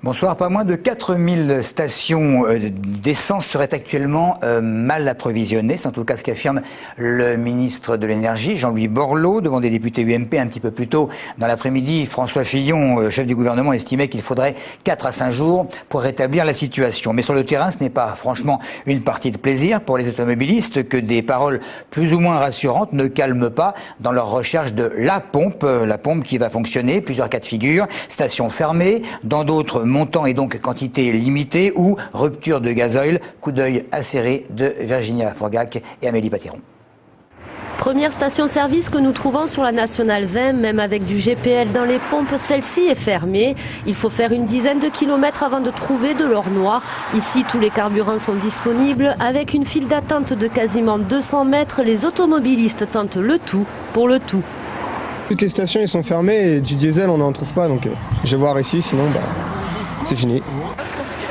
Bonsoir. Pas moins de 4000 stations d'essence seraient actuellement mal approvisionnées. C'est en tout cas ce qu'affirme le ministre de l'Énergie, Jean-Louis Borloo, devant des députés UMP un petit peu plus tôt dans l'après-midi. François Fillon, chef du gouvernement, estimait qu'il faudrait 4 à 5 jours pour rétablir la situation. Mais sur le terrain, ce n'est pas franchement une partie de plaisir pour les automobilistes que des paroles plus ou moins rassurantes ne calment pas dans leur recherche de la pompe qui va fonctionner. Plusieurs cas de figure, stations fermées, dans d'autres montant et donc quantité limitée ou rupture de gazoil. Coup d'œil acéré de Virginia Forgac et Amélie Patéron. Première station-service que nous trouvons sur la Nationale 20, même avec du GPL dans les pompes, celle-ci est fermée. Il faut faire une dizaine de kilomètres avant de trouver de l'or noir. Ici, tous les carburants sont disponibles. Avec une file d'attente de quasiment 200 mètres, les automobilistes tentent le tout pour le tout. Toutes les stations sont fermées et du diesel, on n'en trouve pas. Donc je vais voir ici, sinon c'est fini.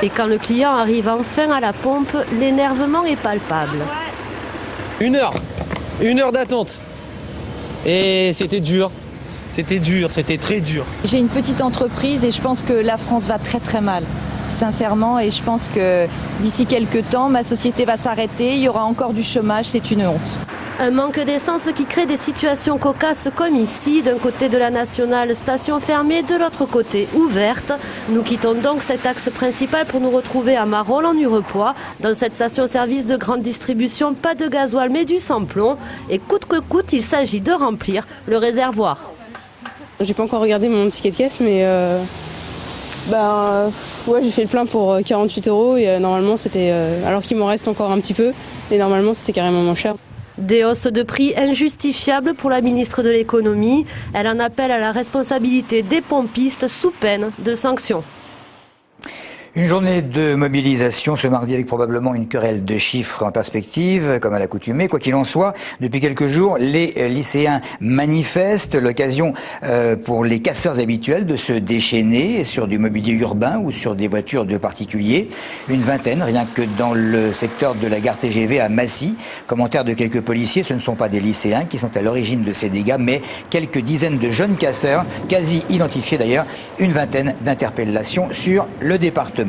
Et quand le client arrive enfin à la pompe, l'énervement est palpable. Une heure d'attente. Et c'était dur. C'était très dur. J'ai une petite entreprise et je pense que la France va très très mal, sincèrement. Et je pense que d'ici quelques temps, ma société va s'arrêter, il y aura encore du chômage, c'est une honte. Un manque d'essence qui crée des situations cocasses comme ici, d'un côté de la Nationale, station fermée, de l'autre côté ouverte. Nous quittons donc cet axe principal pour nous retrouver à Marolles en Hurepoix. Dans cette station-service de grande distribution, pas de gasoil mais du sans-plomb. Et coûte que coûte, il s'agit de remplir le réservoir. J'ai pas encore regardé mon ticket de caisse, mais j'ai fait le plein pour 48 € et normalement c'était, alors qu'il m'en reste encore un petit peu, et normalement c'était carrément moins cher. Des hausses de prix injustifiables pour la ministre de l'économie. Elle en appelle à la responsabilité des pompistes sous peine de sanctions. Une journée de mobilisation ce mardi avec probablement une querelle de chiffres en perspective, comme à l'accoutumée. Quoi qu'il en soit, depuis quelques jours, les lycéens manifestent, l'occasion pour les casseurs habituels de se déchaîner sur du mobilier urbain ou sur des voitures de particuliers. Une vingtaine, rien que dans le secteur de la gare TGV à Massy. Commentaire de quelques policiers, ce ne sont pas des lycéens qui sont à l'origine de ces dégâts, mais quelques dizaines de jeunes casseurs, quasi identifiés d'ailleurs, une vingtaine d'interpellations sur le département.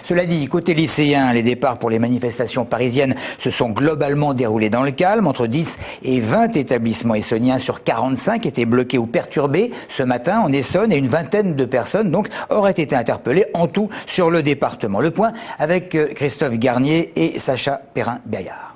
Cela dit, côté lycéen, les départs pour les manifestations parisiennes se sont globalement déroulés dans le calme. Entre 10 et 20 établissements essonniens sur 45 étaient bloqués ou perturbés ce matin en Essonne et une vingtaine de personnes donc auraient été interpellées en tout sur le département. Le point avec Christophe Garnier et Sacha Perrin-Berriard.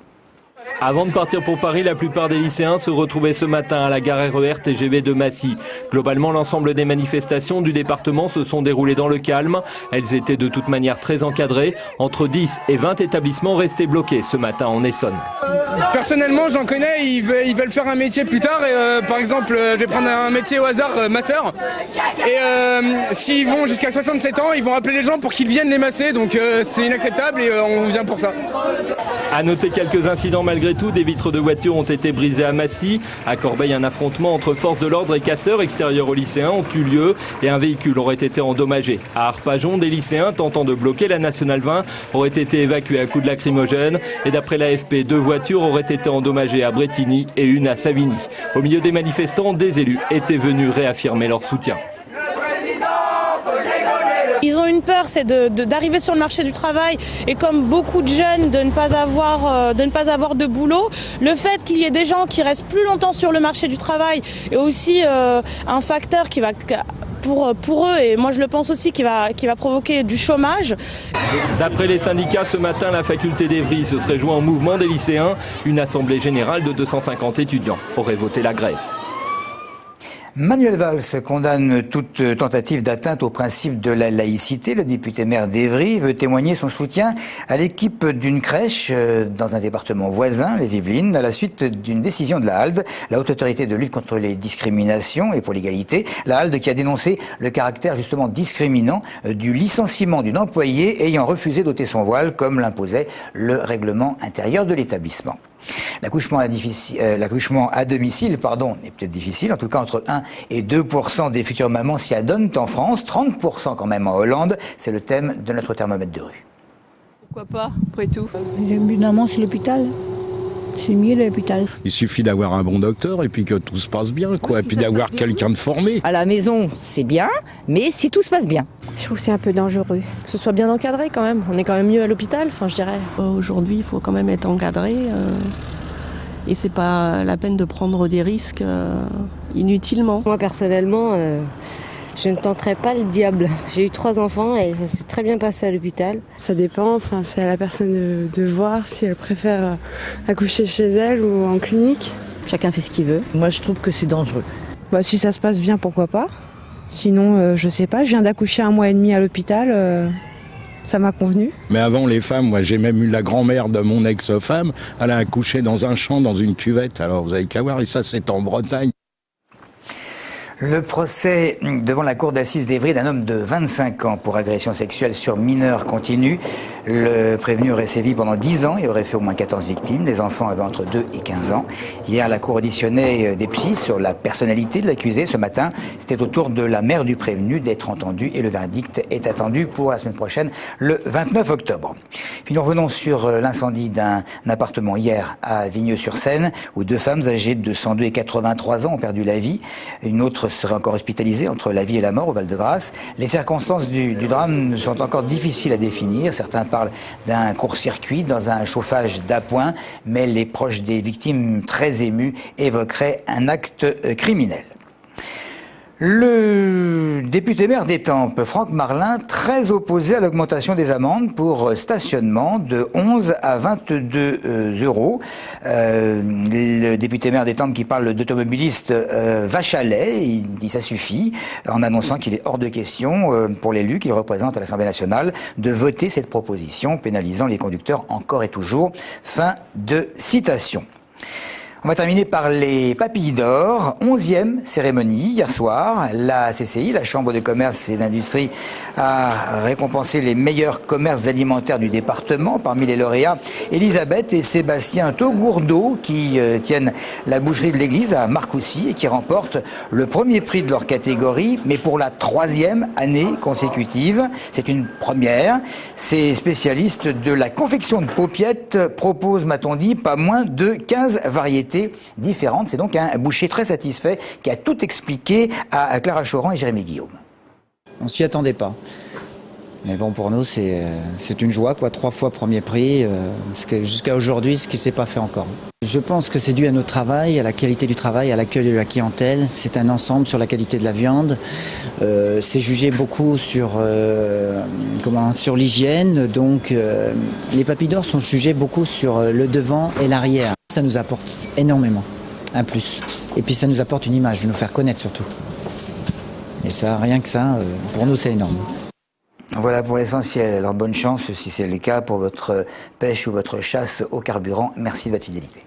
Avant de partir pour Paris, la plupart des lycéens se retrouvaient ce matin à la gare RER TGV de Massy. Globalement, l'ensemble des manifestations du département se sont déroulées dans le calme. Elles étaient de toute manière très encadrées. Entre 10 et 20 établissements restaient bloqués ce matin en Essonne. Personnellement, j'en connais, ils veulent faire un métier plus tard. Et, par exemple, je vais prendre un métier au hasard, masseur. Et s'ils vont jusqu'à 67 ans, ils vont appeler les gens pour qu'ils viennent les masser. Donc c'est inacceptable et on vient pour ça. À noter quelques incidents malgré tout, des vitres de voitures ont été brisées à Massy. À Corbeil, un affrontement entre forces de l'ordre et casseurs extérieurs aux lycéens ont eu lieu et un véhicule aurait été endommagé. À Arpajon, des lycéens tentant de bloquer la Nationale 20 auraient été évacués à coups de lacrymogène et d'après l'AFP, 2 voitures auraient été endommagées à Brétigny et une à Savigny. Au milieu des manifestants, des élus étaient venus réaffirmer leur soutien. Ils ont une peur, c'est d'arriver sur le marché du travail et comme beaucoup de jeunes de ne pas avoir de boulot. Le fait qu'il y ait des gens qui restent plus longtemps sur le marché du travail est aussi un facteur qui va pour eux, et moi je le pense aussi, qui va provoquer du chômage. D'après les syndicats, ce matin, la faculté d'Evry se serait joint au mouvement des lycéens. Une assemblée générale de 250 étudiants aurait voté la grève. Manuel Valls condamne toute tentative d'atteinte au principe de la laïcité. Le député maire d'Evry veut témoigner son soutien à l'équipe d'une crèche dans un département voisin, les Yvelines, à la suite d'une décision de la HALD, la Haute Autorité de lutte contre les discriminations et pour l'égalité. La HALD qui a dénoncé le caractère justement discriminant du licenciement d'une employée ayant refusé d'ôter son voile comme l'imposait le règlement intérieur de l'établissement. L'accouchement à domicile, est peut-être difficile. En tout cas, entre 1 et 2% des futures mamans s'y adonnent en France, 30% quand même en Hollande. C'est le thème de notre thermomètre de rue. Pourquoi pas, après tout? Évidemment, c'est l'hôpital. C'est mieux l'hôpital. Il suffit d'avoir un bon docteur et puis que tout se passe bien, quoi. Et puis d'avoir quelqu'un de formé. À la maison, c'est bien, mais si tout se passe bien. Je trouve que c'est un peu dangereux. Que ce soit bien encadré quand même. On est quand même mieux à l'hôpital, je dirais. Aujourd'hui, il faut quand même être encadré. Et c'est pas la peine de prendre des risques inutilement. Moi, personnellement, je ne tenterai pas le diable. J'ai eu 3 enfants et ça s'est très bien passé à l'hôpital. Ça dépend, c'est à la personne de voir si elle préfère accoucher chez elle ou en clinique. Chacun fait ce qu'il veut. Moi, je trouve que c'est dangereux. Si ça se passe bien, pourquoi pas. Sinon, je sais pas, je viens d'accoucher 1 mois et demi à l'hôpital. Ça m'a convenu. Mais avant les femmes, moi j'ai même eu la grand-mère de mon ex-femme, elle a accouché dans un champ, dans une cuvette. Alors vous avez qu'à voir, et ça c'est en Bretagne. Le procès devant la cour d'assises d'Évry d'un homme de 25 ans pour agression sexuelle sur mineur continue. Le prévenu aurait sévi pendant 10 ans et aurait fait au moins 14 victimes. Les enfants avaient entre 2 et 15 ans. Hier, la cour auditionnait des psys sur la personnalité de l'accusé. Ce matin, c'était au tour de la mère du prévenu d'être entendue et le verdict est attendu pour la semaine prochaine, le 29 octobre. Puis nous revenons sur l'incendie d'un appartement hier à Vigneux-sur-Seine où 2 femmes âgées de 102 et 83 ans ont perdu la vie. Une autre serait encore hospitalisée entre la vie et la mort au Val-de-Grâce. Les circonstances du drame sont encore difficiles à définir. Certains parlent d'un court-circuit dans un chauffage d'appoint, mais les proches des victimes, très émus, évoqueraient un acte criminel. Le député maire d'Étampes, Franck Marlin, très opposé à l'augmentation des amendes pour stationnement de 11 à 22 euros. Le député maire d'Étampes qui parle d'automobilistes vachalet, il dit ça suffit, en annonçant qu'il est hors de question pour l'élu qu'il représente à l'Assemblée nationale de voter cette proposition pénalisant les conducteurs encore et toujours. Fin de citation. On va terminer par les papilles d'or. 11e cérémonie hier soir. La CCI, la Chambre de commerce et d'industrie, a récompensé les meilleurs commerces alimentaires du département. Parmi les lauréats, Elisabeth et Sébastien Taugourdeau qui tiennent la boucherie de l'église à Marcoussis et qui remportent le premier prix de leur catégorie, mais pour la 3e année consécutive. C'est une première. Ces spécialistes de la confection de paupiettes proposent, m'a-t-on dit, pas moins de 15 variétés différentes. C'est donc un boucher très satisfait qui a tout expliqué à Clara Choran et Jérémy Guillaume. On s'y attendait pas. Mais bon, pour nous, c'est une joie, quoi. 3 fois premier prix, jusqu'à aujourd'hui, ce qui ne s'est pas fait encore. Je pense que c'est dû à notre travail, à la qualité du travail, à l'accueil de la clientèle. C'est un ensemble sur la qualité de la viande. C'est jugé beaucoup sur l'hygiène. Donc, les papilles d'or sont jugés beaucoup sur le devant et l'arrière. Ça nous apporte énormément, un plus. Et puis ça nous apporte une image, de nous faire connaître surtout. Et ça, rien que ça, pour nous, c'est énorme. Voilà pour l'essentiel. Alors bonne chance si c'est le cas pour votre pêche ou votre chasse au carburant. Merci de votre fidélité.